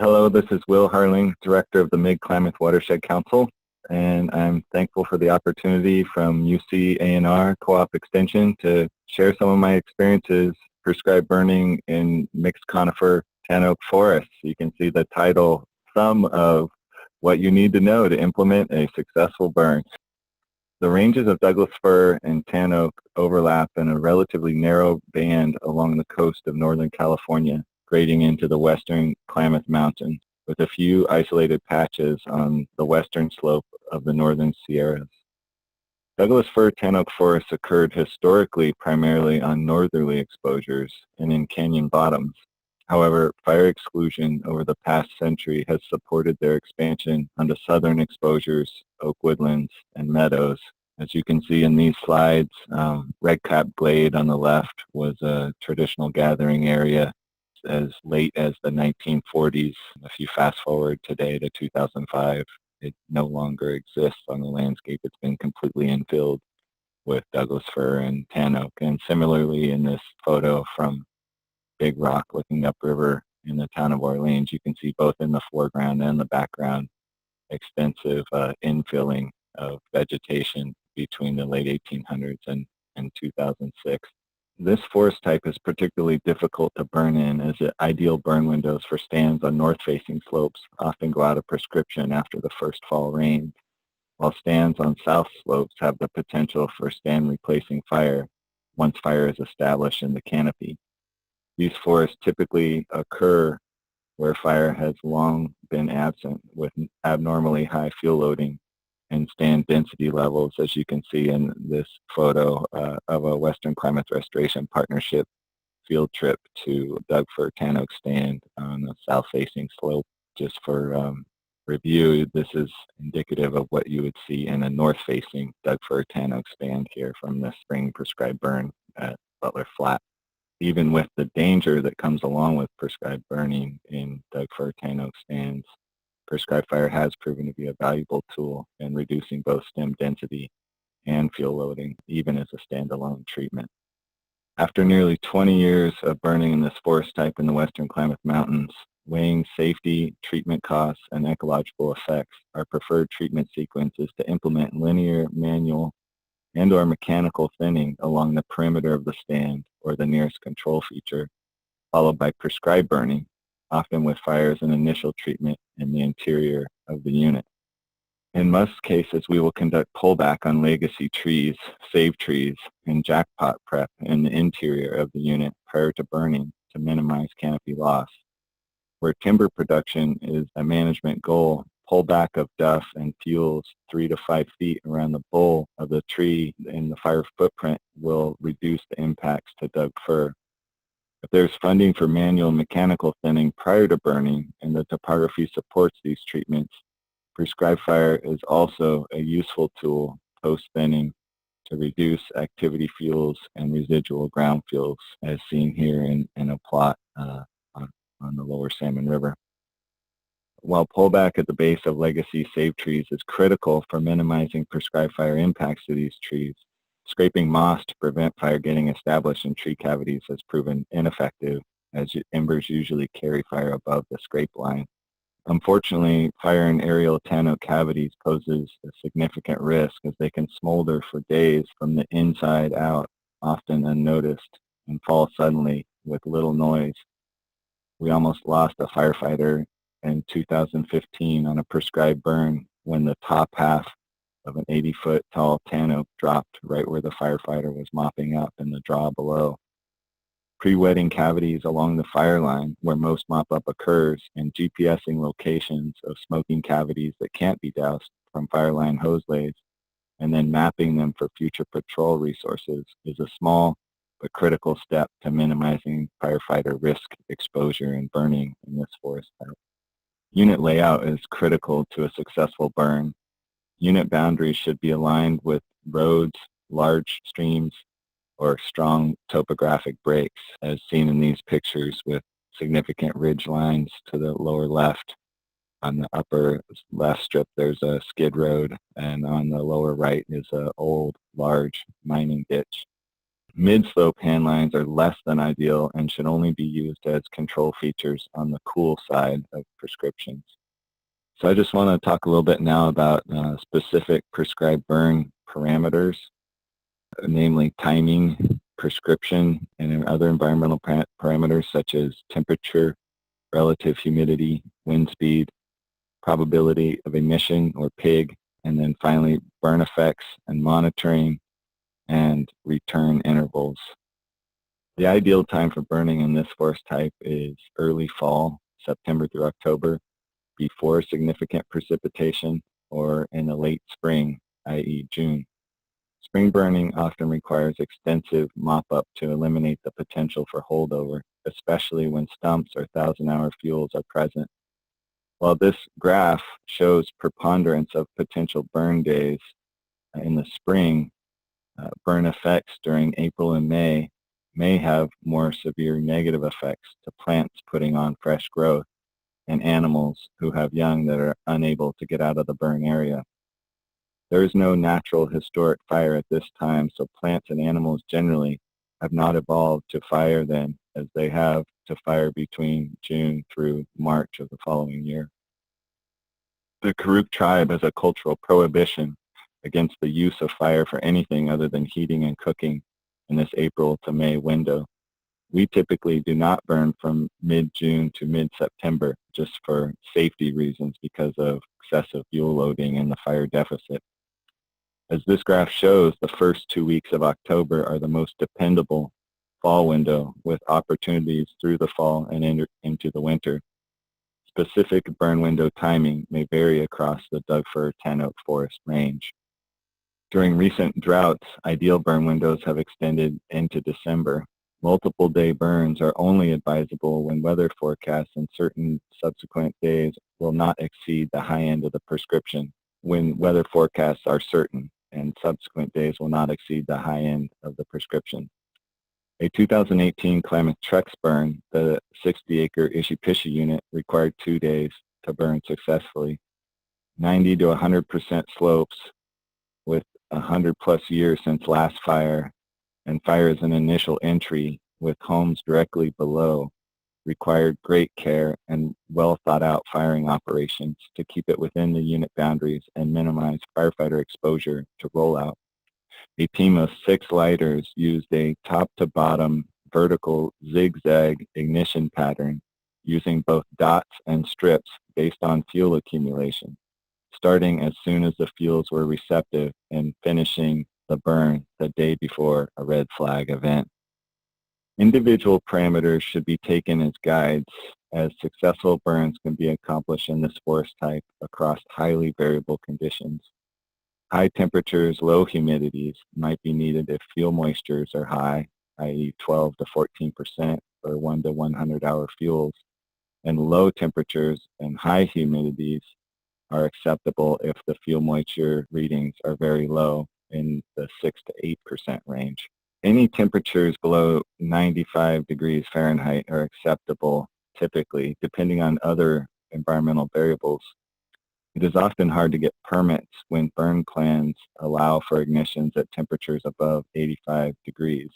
Hello, this is Will Harling, Director of the Mid Klamath Watershed Council, and I'm thankful for the opportunity from UC A&R Co-op Extension to share some of my experiences prescribed burning in mixed conifer tanoak forests. You can see the title, Some of What You Need to Know to Implement a Successful Burn. The ranges of Douglas fir and tanoak overlap in a relatively narrow band along the coast of Northern California, grading into the western Klamath Mountains, with a few isolated patches on the western slope of the northern Sierras. Douglas fir tanoak forests occurred historically primarily on northerly exposures and in canyon bottoms. However, fire exclusion over the past century has supported their expansion onto southern exposures, oak woodlands, and meadows. As you can see in these slides, Redcap Glade on the left was a traditional gathering area as late as the 1940s. If you fast forward today to 2005, it no longer exists on the landscape. It's been completely infilled with Douglas fir and tanoak. And similarly in this photo from Big Rock looking upriver in the town of Orleans, you can see both in the foreground and the background extensive infilling of vegetation between the late 1800s and 2006. This forest type is particularly difficult to burn in, as the ideal burn windows for stands on north-facing slopes often go out of prescription after the first fall rains, while stands on south slopes have the potential for stand replacing fire once fire is established in the canopy. These forests typically occur where fire has long been absent, with abnormally high fuel loading and stand density levels, as you can see in this photo of a Western Klamath Restoration Partnership field trip to Doug fir tanoak stand on the south-facing slope. Just for review, this is indicative of what you would see in a north-facing Doug fir tanoak stand here from the spring prescribed burn at Butler Flat. Even with the danger that comes along with prescribed burning in Doug fir tanoak stands, prescribed fire has proven to be a valuable tool in reducing both stem density and fuel loading, even as a standalone treatment. After nearly 20 years of burning in this forest type in the Western Klamath Mountains, weighing safety, treatment costs, and ecological effects, our preferred treatment sequence is to implement linear, manual, and/or mechanical thinning along the perimeter of the stand or the nearest control feature, followed by prescribed burning, often with fire as an initial treatment in the interior of the unit. In most cases, we will conduct pullback on legacy trees, save trees, and jackpot prep in the interior of the unit prior to burning to minimize canopy loss. Where timber production is a management goal, pullback of duff and fuels 3 to 5 feet around the bowl of the tree in the fire footprint will reduce the impacts to Doug fir. If there's funding for manual and mechanical thinning prior to burning and the topography supports these treatments, prescribed fire is also a useful tool post-thinning to reduce activity fuels and residual ground fuels, as seen here in a plot on the lower Salmon River. While pullback at the base of legacy save trees is critical for minimizing prescribed fire impacts to these trees, scraping moss to prevent fire getting established in tree cavities has proven ineffective, as embers usually carry fire above the scrape line. Unfortunately, fire in aerial tanoak cavities poses a significant risk, as they can smolder for days from the inside out, often unnoticed, and fall suddenly with little noise. We almost lost a firefighter in 2015 on a prescribed burn when the top half of an 80-foot tall tanoak dropped right where the firefighter was mopping up in the draw below. Pre-wetting cavities along the fire line where most mop-up occurs, and GPSing locations of smoking cavities that can't be doused from fire line hose lays, and then mapping them for future patrol resources is a small but critical step to minimizing firefighter risk exposure and burning in this forest type. Unit layout is critical to a successful burn. Unit boundaries should be aligned with roads, large streams, or strong topographic breaks, as seen in these pictures with significant ridge lines to the lower left. On the upper left strip, there's a skid road, and on the lower right is an old, large mining ditch. Mid-slope handlines are less than ideal and should only be used as control features on the cool side of prescriptions. So I just want to talk a little bit now about specific prescribed burn parameters, namely timing, prescription, and other environmental parameters such as temperature, relative humidity, wind speed, probability of emission or PIG, and then finally burn effects and monitoring and return intervals. The ideal time for burning in this forest type is early fall, September through October, before significant precipitation, or in the late spring, i.e. June. Spring burning often requires extensive mop-up to eliminate the potential for holdover, especially when stumps or 1,000-hour fuels are present. While this graph shows preponderance of potential burn days in the spring, burn effects during April and may have more severe negative effects to plants putting on fresh growth and animals who have young that are unable to get out of the burn area. There is no natural historic fire at this time, so plants and animals generally have not evolved to fire then as they have to fire between June through March of the following year. The Karuk tribe has a cultural prohibition against the use of fire for anything other than heating and cooking in this April to May window. We typically do not burn from mid-June to mid-September just for safety reasons because of excessive fuel loading and the fire deficit. As this graph shows, the first 2 weeks of October are the most dependable fall window with opportunities through the fall and into the winter. Specific burn window timing may vary across the Doug-fir tanoak forest range. During recent droughts, ideal burn windows have extended into December. Multiple day burns are only advisable when weather forecasts and certain subsequent days will not exceed the high end of the prescription. When weather forecasts are certain and subsequent days will not exceed the high end of the prescription. A 2018 Klamath Trex burn, the 60-acre Ishipisha unit, required 2 days to burn successfully. 90 to 100% slopes with 100 plus years since last fire, and fire as an initial entry with homes directly below, required great care and well thought out firing operations to keep it within the unit boundaries and minimize firefighter exposure to rollout. A team of 6 lighters used a top to bottom vertical zigzag ignition pattern using both dots and strips based on fuel accumulation, starting as soon as the fuels were receptive and finishing the burn the day before a red flag event. Individual parameters should be taken as guides, as successful burns can be accomplished in this forest type across highly variable conditions. High temperatures, low humidities might be needed if fuel moistures are high, i.e. 12 to 14% for 1 to 100 hour fuels, and low temperatures and high humidities are acceptable if the fuel moisture readings are very low in the 6 to 8% range. Any temperatures below 95 degrees Fahrenheit are acceptable typically, depending on other environmental variables. It is often hard to get permits when burn plans allow for ignitions at temperatures above 85 degrees.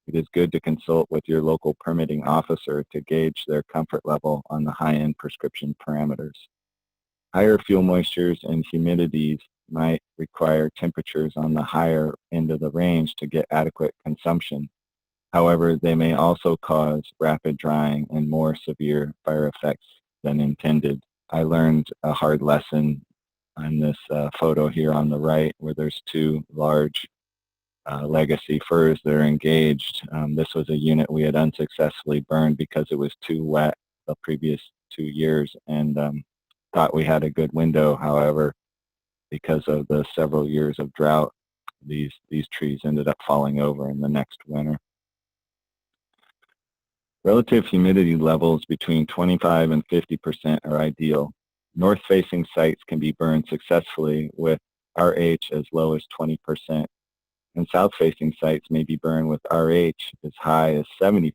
It is good to consult with your local permitting officer to gauge their comfort level on the high-end prescription parameters. Higher fuel moistures and humidities might require temperatures on the higher end of the range to get adequate consumption. However, they may also cause rapid drying and more severe fire effects than intended. I learned a hard lesson on this photo here on the right where there's 2 large legacy firs that are engaged. This was a unit we had unsuccessfully burned because it was too wet the previous 2 years, and thought we had a good window. However, because of the several years of drought, these trees ended up falling over in the next winter. Relative humidity levels between 25 and 50% are ideal. North-facing sites can be burned successfully with RH as low as 20%, and south-facing sites may be burned with RH as high as 70%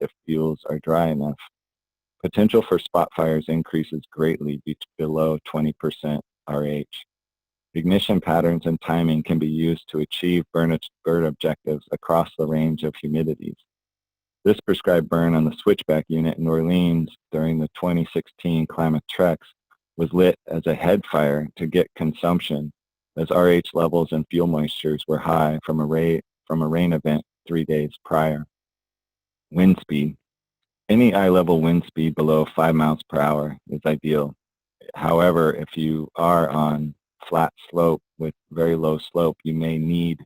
if fuels are dry enough. Potential for spot fires increases greatly below 20% RH. Ignition patterns and timing can be used to achieve burn objectives across the range of humidities. This prescribed burn on the switchback unit in Orleans during the 2016 Klamath Treks was lit as a head fire to get consumption, as RH levels and fuel moistures were high from a rain event 3 days prior. Wind speed. Any eye-level wind speed below 5 miles per hour is ideal. However, if you are on flat slope with very low slope, you may need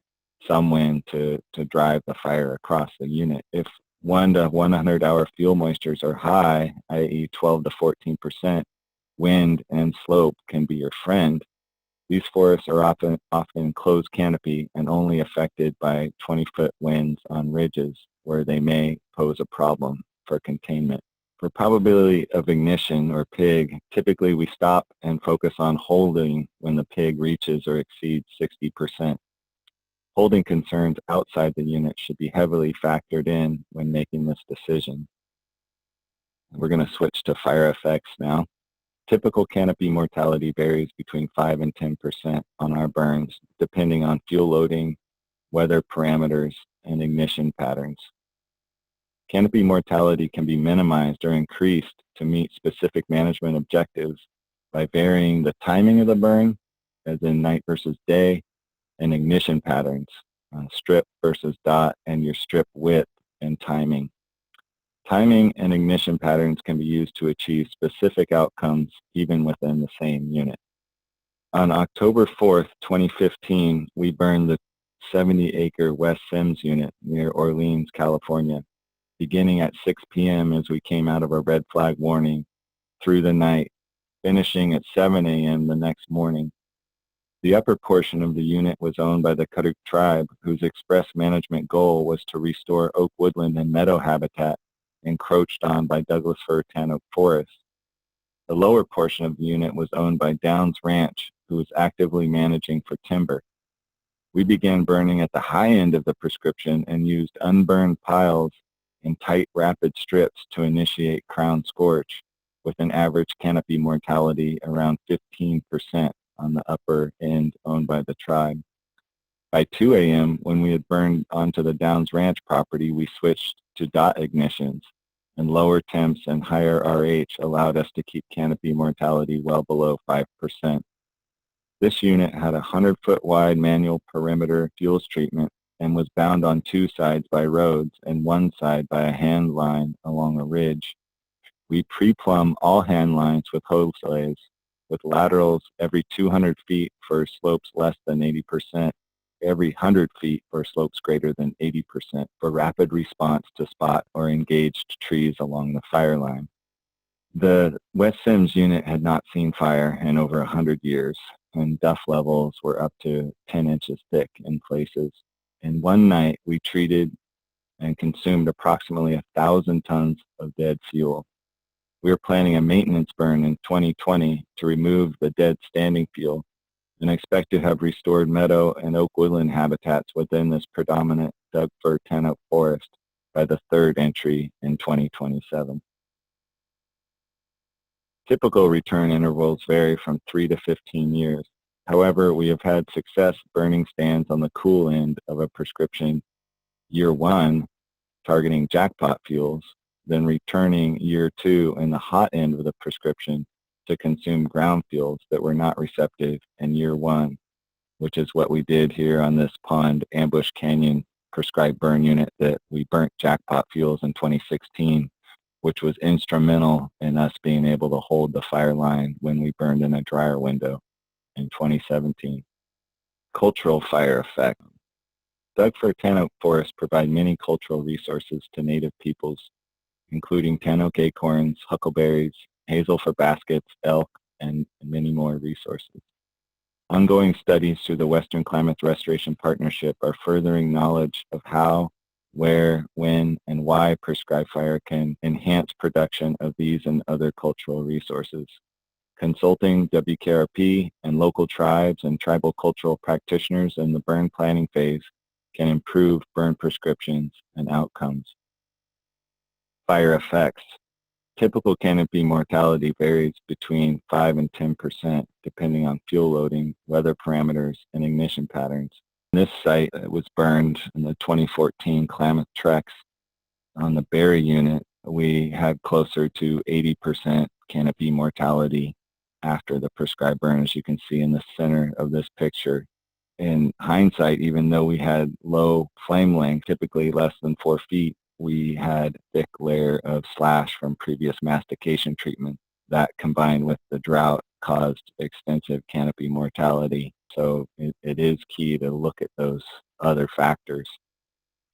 some wind to drive the fire across the unit. If 1 to 100 hour fuel moistures are high, i.e. 12 to 14%, wind and slope can be your friend. These forests are often closed canopy and only affected by 20-foot winds on ridges where they may pose a problem for containment. For probability of ignition or PIG, typically we stop and focus on holding when the PIG reaches or exceeds 60%. Holding concerns outside the unit should be heavily factored in when making this decision. We're going to switch to fire effects now. Typical canopy mortality varies between 5 and 10% on our burns, depending on fuel loading, weather parameters, and ignition patterns. Canopy mortality can be minimized or increased to meet specific management objectives by varying the timing of the burn, as in night versus day, and ignition patterns, strip versus dot, and your strip width and timing. Timing and ignition patterns can be used to achieve specific outcomes even within the same unit. On October 4th, 2015, we burned the 70-acre West Sims unit near Orleans, California, beginning at 6 p.m. as we came out of a red flag warning through the night, finishing at 7 a.m. the next morning. The upper portion of the unit was owned by the Tanoak tribe, whose express management goal was to restore oak woodland and meadow habitat encroached on by Douglas fir tanoak forests. The lower portion of the unit was owned by Downs Ranch, who was actively managing for timber. We began burning at the high end of the prescription and used unburned piles in tight rapid strips to initiate crown scorch, with an average canopy mortality around 15% on the upper end owned by the tribe. By 2 a.m., when we had burned onto the Downs Ranch property, we switched to dot ignitions, and lower temps and higher RH allowed us to keep canopy mortality well below 5%. This unit had a 100-foot wide manual perimeter fuels treatment and was bound on 2 sides by roads and 1 side by a hand line along a ridge. We pre-plumb all hand lines with hose lays, with laterals every 200 feet for slopes less than 80%, every 100 feet for slopes greater than 80% for rapid response to spot or engaged trees along the fire line. The West Sims unit had not seen fire in over 100 years, and duff levels were up to 10 inches thick in places. In one night, we treated and consumed approximately 1,000 tons of dead fuel. We are planning a maintenance burn in 2020 to remove the dead standing fuel and expect to have restored meadow and oak woodland habitats within this predominant Doug fir tanoak forest by the 3rd entry in 2027. Typical return intervals vary from 3 to 15 years. However, we have had success burning stands on the cool end of a prescription year 1, targeting jackpot fuels, then returning year 2 in the hot end of the prescription to consume ground fuels that were not receptive in year 1, which is what we did here on this Pond Ambush Canyon prescribed burn unit that we burnt jackpot fuels in 2016, which was instrumental in us being able to hold the fire line when we burned in a dryer window in 2017. Cultural fire effect. Doug fir tanoak forests provide many cultural resources to native peoples, including tanoak acorns, huckleberries, hazel for baskets, elk, and many more resources. Ongoing studies through the Western Klamath Restoration Partnership are furthering knowledge of how, where, when, and why prescribed fire can enhance production of these and other cultural resources. Consulting WKRP and local tribes and tribal cultural practitioners in the burn planning phase can improve burn prescriptions and outcomes. Fire effects. Typical canopy mortality varies between 5 and 10% depending on fuel loading, weather parameters, and ignition patterns. This site was burned in the 2014 Klamath Treks On the berry unit, we had closer to 80% canopy mortality after the prescribed burn, as you can see in the center of this picture. In hindsight, even though we had low flame length, typically less than 4 feet, we had thick layer of slash from previous mastication treatment. That combined with the drought caused extensive canopy mortality. So it is key to look at those other factors.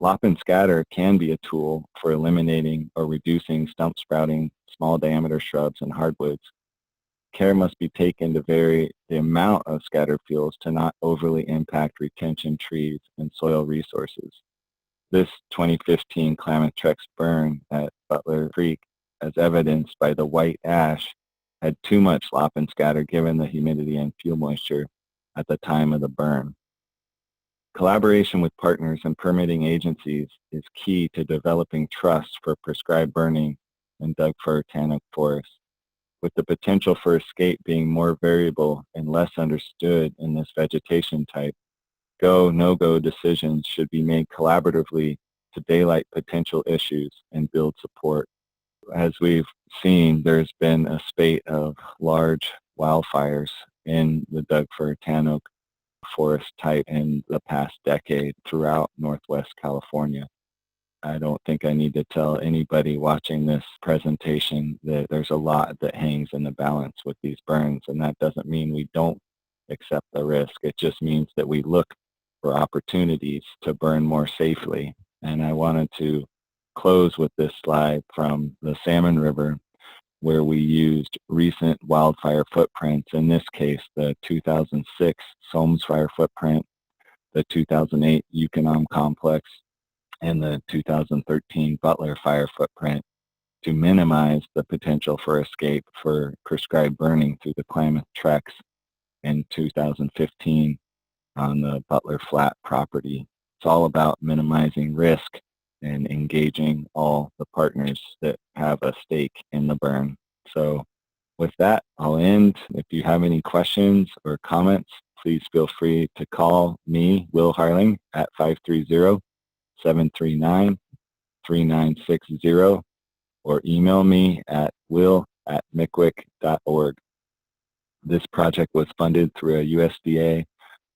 Lop and scatter can be a tool for eliminating or reducing stump sprouting, small diameter shrubs, and hardwoods. Care must be taken to vary the amount of scattered fuels to not overly impact retention trees and soil resources. This 2015 Klamath Trex burn at Butler Creek, as evidenced by the white ash, had too much lop and scatter given the humidity and fuel moisture at the time of the burn. Collaboration with partners and permitting agencies is key to developing trust for prescribed burning in Doug fir tanoak forests. With the potential for escape being more variable and less understood in this vegetation type, go, no-go decisions should be made collaboratively to daylight potential issues and build support. As we've seen, there's been a spate of large wildfires in the Doug fir tanoak forest type in the past decade throughout Northwest California. I don't think I need to tell anybody watching this presentation that there's a lot that hangs in the balance with these burns, and that doesn't mean we don't accept the risk. It just means that we look for opportunities to burn more safely. And I wanted to close with this slide from the Salmon River, where we used recent wildfire footprints, in this case the 2006 Salmon fire footprint, the 2008 Yukonom complex, and the 2013 Butler fire footprint to minimize the potential for escape for prescribed burning through the Klamath Trex in 2015 on the Butler Flat property. It's all about minimizing risk and engaging all the partners that have a stake in the burn. So with that, I'll end. If you have any questions or comments, please feel free to call me, Will Harling, at 530-739-3960 or email me at will@mickwick.org. This project was funded through a USDA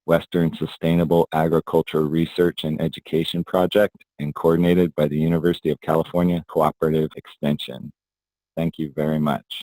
Western Sustainable Agriculture Research and Education Project and coordinated by the University of California Cooperative Extension. Thank you very much.